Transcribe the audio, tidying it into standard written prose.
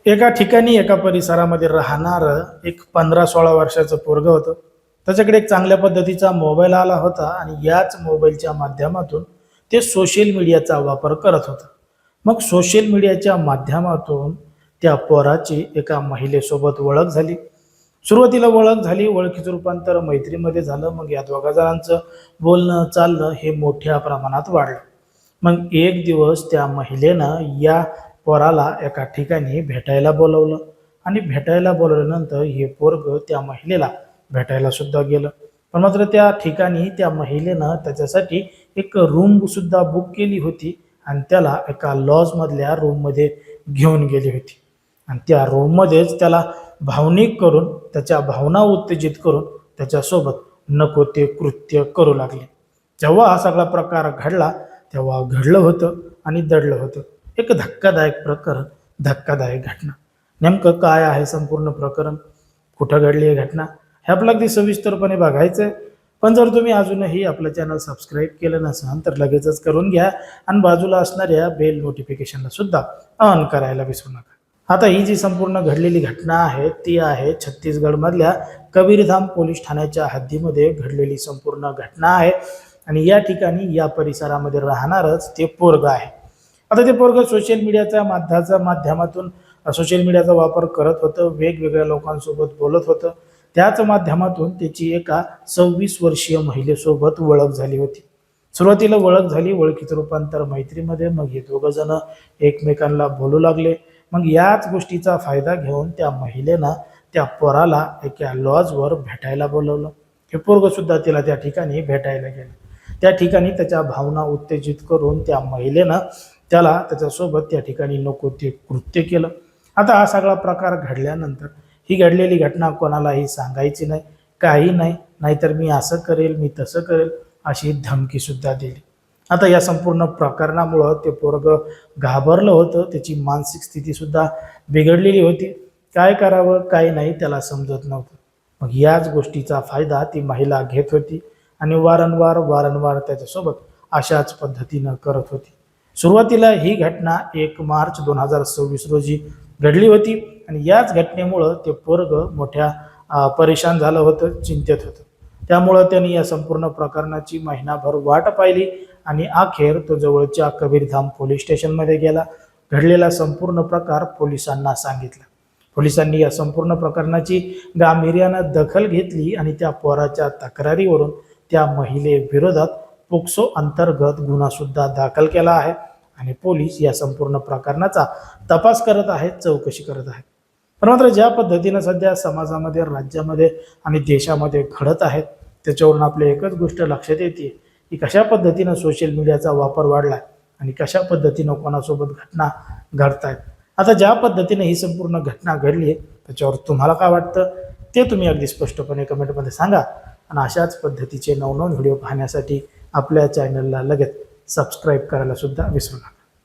एका ठिकाणी एका परिसरामध्ये राहणारं एक 15-16 वर्षाचं पोरगं होतं. त्याच्याकडे एक चांगल्या पद्धतीचा मोबाईल आला होता आणि याच मोबाईलच्या माध्यमातून ते सोशल मीडियाचा वापर करत होतं. मग सोशल मीडियाच्या माध्यमातून त्या पोराची एका महिलेसोबत ओळख झाली. सुरुवातीला ओळख झाली, ओळखीचं रूपांतर मैत्रीमध्ये झालं. मग या दोघा जणांचं बोलणं चालणं हे मोठ्या प्रमाणात वाढलं. मग एक दिवस त्या महिलेनं या पोराला एका ठिकाणी भेटायला बोलवलं आणि भेटायला बोलवल्यानंतर हे पोरग त्या महिलेला भेटायला सुद्धा गेलं. पण मात्र त्या ठिकाणी त्या महिलेनं त्याच्यासाठी एक रूम सुद्धा बुक केली होती आणि त्याला एका लॉजमधल्या रूममध्ये घेऊन गेली होती. आणि त्या रूममध्येच त्याला भावनिक करून, त्याच्या भावना उत्तेजित करून त्याच्यासोबत नको ते कृत्य करू लागले. जेव्हा हा सगळा प्रकार घडला तेव्हा घडलं होतं आणि दडलं होतं. एक धक्कादायक प्रकरण, धक्कादायक घटना. नेमकं काय आहे संपूर्ण प्रकरण, कुठं घडली आहे घटना, हे आपल्याला अगदी सविस्तरपणे बघायचं आहे. पण जर तुम्ही अजूनही आपलं चॅनल सबस्क्राईब केलं नसेल तर लगेचच करून घ्या आणि बाजूला असणाऱ्या बेल नोटिफिकेशनला सुद्धा ऑन करायला विसरू नका. आता ही जी संपूर्ण घडलेली घटना आहे ती आहे छत्तीसगडमधल्या कबीरधाम पोलीस ठाण्याच्या हद्दीमध्ये घडलेली संपूर्ण घटना आहे. आणि या ठिकाणी या परिसरामध्ये राहणारच ते पोरग आहे. आता ते पोरग सोशल मीडियाच्या माध्यमातून सोशल मीडियाचा वापर करत होतं, वेगवेगळ्या लोकांसोबत बोलत होतं. त्याच माध्यमातून त्याची एका 26 वर्षीय महिलेसोबत ओळख झाली होती. सुरुवातीला ओळख झाली, ओळखीचं रूपांतर मैत्रीमध्ये. मग हे दोघं जण एकमेकांना बोलू लागले. मग याच गोष्टीचा फायदा घेऊन त्या महिलेनं त्या पोराला एका लॉजवर भेटायला बोलवलं. हे पोरग सुद्धा तिला त्या ठिकाणी भेटायला गेलं. त्या ठिकाणी त्याच्या भावना उत्तेजित करून त्या महिलेनं त्याला त्याच्यासोबत त्या ठिकाणी नको ते कृत्य केलं. आता हा सगळा प्रकार घडल्यानंतर ही घडलेली घटना कोणालाही सांगायची नाही, काही नाही, नाहीतर मी असं करेल, मी तसं करेल, अशी धमकी सुद्धा दिली. आता या संपूर्ण प्रकरणामुळं ते पोरगं घाबरलं होतं, त्याची मानसिक स्थिती सुद्धा बिघडलेली होती. काय करावं काय नाही त्याला समजत नव्हतं. मग याच गोष्टीचा फायदा ती महिला घेत होती आणि वारंवार त्याच्यासोबत अशाच पद्धतीनं करत होती. सुरुवातीला ही घटना 1 मार्च 2026 रोजी घडली होती आणि याच घटनेमुळं ते पोरग मोठ्या परेशान झालं होतं, चिंतेत होतं. त्यामुळं त्यांनी या संपूर्ण प्रकरणाची महिनाभर वाट पाहिली आणि अखेर तो जवळच्या कबीरधाम पोलीस स्टेशनमध्ये गेला. घडलेला संपूर्ण प्रकार पोलिसांना सांगितला. पोलिसांनी या संपूर्ण प्रकरणाची गांभीर्यानं दखल घेतली आणि त्या पोराच्या तक्रारीवरून त्या महिलेविरोधात पोक्सो अंतर्गत गुन्हा सुद्धा दाखल केला आहे आणि पोलीस या संपूर्ण प्रकरणाचा तपास करत आहेत, चौकशी करत आहेत. पण मात्र ज्या पद्धतीनं सध्या समाजामध्ये, राज्यामध्ये आणि देशामध्ये घडत आहेत त्याच्यावरून आपल्या एकच गोष्ट लक्षात येते की कशा पद्धतीनं सोशल मीडियाचा वापर वाढला आहे आणि कशा पद्धतीनं कोणासोबत घटना घडत आहेत. आता ज्या पद्धतीने ही संपूर्ण घटना घडली आहे त्याच्यावर तुम्हाला काय वाटतं ते तुम्ही अगदी स्पष्टपणे कमेंटमध्ये सांगा. आणि अशाच पद्धतीचे नवनवीन व्हिडिओ पाहण्यासाठी आपल्या चॅनलला लगेच सबस्क्राईब करायला सुद्धा विसरू नका.